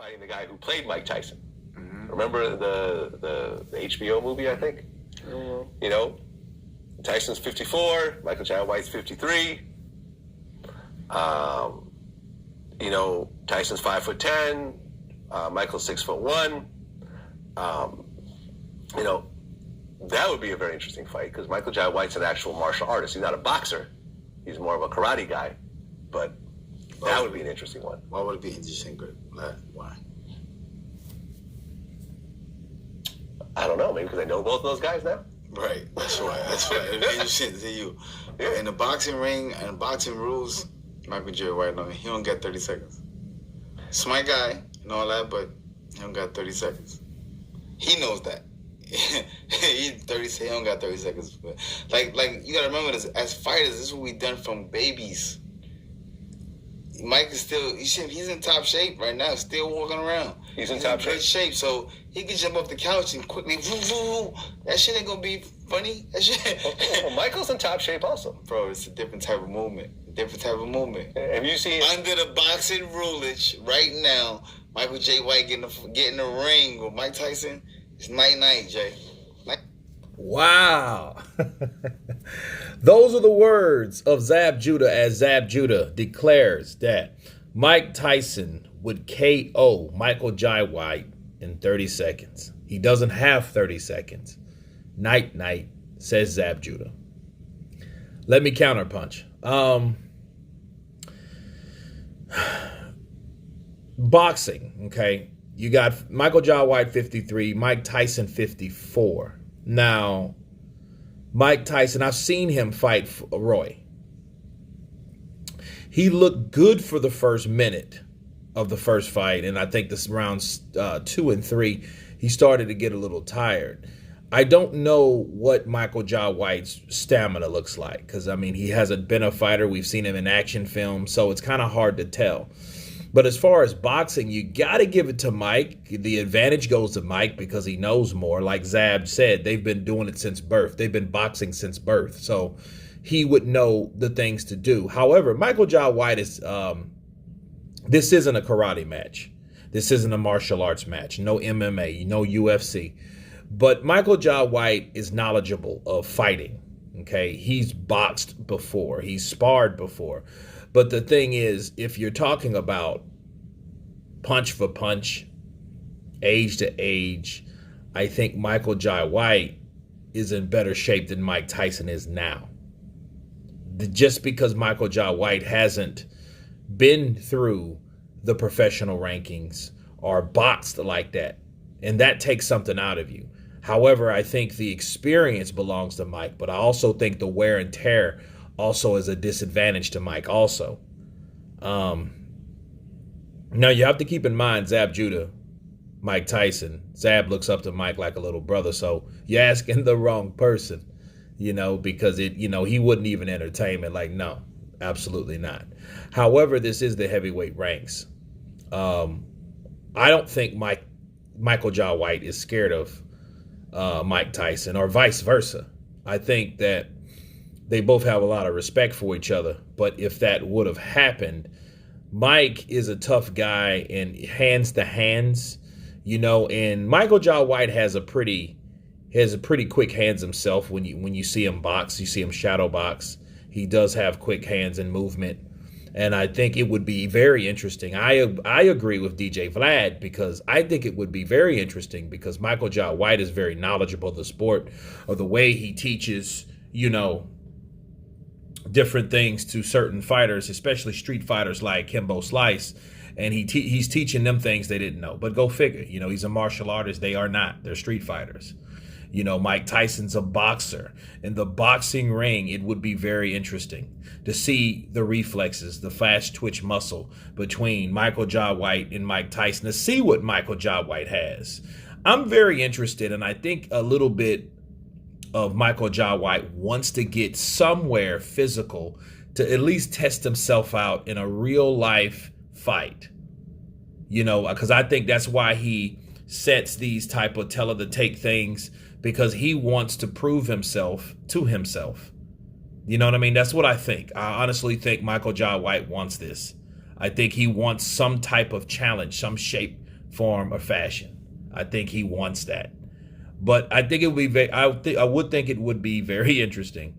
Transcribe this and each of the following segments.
fighting the guy who played Mike Tyson. Remember the HBO movie, I think? You know, Tyson's 54, Michael Jai White's 53. You know, Tyson's 5'10", Michael's 6'1". You know, that would be a very interesting fight because Michael Jai White's an actual martial artist. He's not a boxer. He's more of a karate guy. But that would be an interesting one. Why would it be interesting, Greg? Why? I don't know. Maybe because I know both of those guys now. Right. That's why. It'd be interesting to you. Yeah. In the boxing ring and boxing rules, Michael J. White, he don't get 30 seconds. Smart guy and all that, but he don't got 30 seconds. He knows that. He don't got 30 seconds. But like you gotta remember this. As fighters, this is what we done from babies. Mike is still, he's in top shape right now, still walking around. He's in top shape, so he can jump off the couch and quickly, that shit ain't gonna be funny. That shit. Well, Michael's in top shape also. Bro, it's a different type of movement. Have you seen? Under the boxing rulage right now, Michael J. White get in the ring with Mike Tyson, it's night-night, Jay. Wow. Those are the words of Zab Judah as Zab Judah declares that Mike Tyson would KO Michael Jai White in 30 seconds. He doesn't have 30 seconds. Night, says Zab Judah. Let me counterpunch. Boxing, okay? You got Michael Jai White 53, Mike Tyson 54. Now, Mike Tyson, I've seen him fight Roy. He looked good for the first minute of the first fight, and I think this rounds 2 and 3, he started to get a little tired. I don't know what Michael Jai White's stamina looks like because, I mean, he hasn't been a fighter. We've seen him in action films, so it's kind of hard to tell. But as far as boxing, you got to give it to Mike. The advantage goes to Mike because he knows more. Like Zab said, they've been doing it since birth. They've been boxing since birth. So he would know the things to do. However, Michael Jai White is, this isn't a karate match. This isn't a martial arts match. No MMA, no UFC. But Michael Jai White is knowledgeable of fighting. Okay, he's boxed before. He's sparred before. But the thing is, if you're talking about punch for punch, age to age, I think Michael Jai White is in better shape than Mike Tyson is now. Just because Michael Jai White hasn't been through the professional rankings or boxed like that, and that takes something out of you. However, I think the experience belongs to Mike, but I also think the wear and tear also is a disadvantage to Mike also. Now, you have to keep in mind Zab Judah, Mike Tyson. Zab looks up to Mike like a little brother, so you're asking the wrong person, because he wouldn't even entertain it. Like, no, absolutely not. However, this is the heavyweight ranks. I don't think Michael Jai White is scared of Mike Tyson or vice versa. I think that they both have a lot of respect for each other. But if that would have happened, Mike is a tough guy and hands to hands, and Michael Jai White has a pretty quick hands himself. When you see him box, you see him shadow box. He does have quick hands and movement. And I think it would be very interesting. I agree with DJ Vlad because I think it would be very interesting because Michael Jai White is very knowledgeable of the sport, of the way he teaches, different things to certain fighters, especially street fighters like Kimbo Slice. And he's teaching them things they didn't know. But go figure, he's a martial artist. They are not. They're street fighters. Mike Tyson's a boxer. In the boxing ring, it would be very interesting to see the reflexes, the fast twitch muscle between Michael Jai White and Mike Tyson, to see what Michael Jai White has. I'm very interested, and I think a little bit of Michael Jai White wants to get somewhere physical to at least test himself out in a real life fight. Because I think that's why he sets these type of tell of the tape things, because he wants to prove himself to himself. You know what I mean? That's what I think. I honestly think Michael Jai White wants this. I think he wants some type of challenge, some shape form or fashion. I think he wants that. But I think it would be I would think it would be very interesting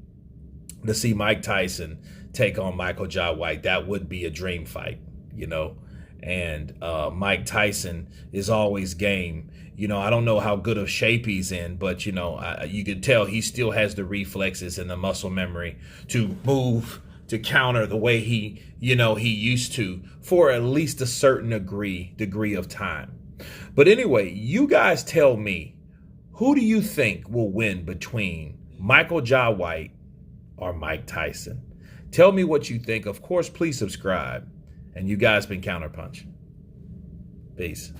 to see Mike Tyson take on Michael Jai White. That would be a dream fight, you know. And Mike Tyson is always game. You know, I don't know how good of shape he's in, but, you know, you could tell he still has the reflexes and the muscle memory to move, to counter the way he used to for at least a certain degree of time. But anyway, you guys tell me, who do you think will win between Michael Jai White or Mike Tyson? Tell me what you think. Of course, please subscribe. And you guys been Counterpunch. Peace.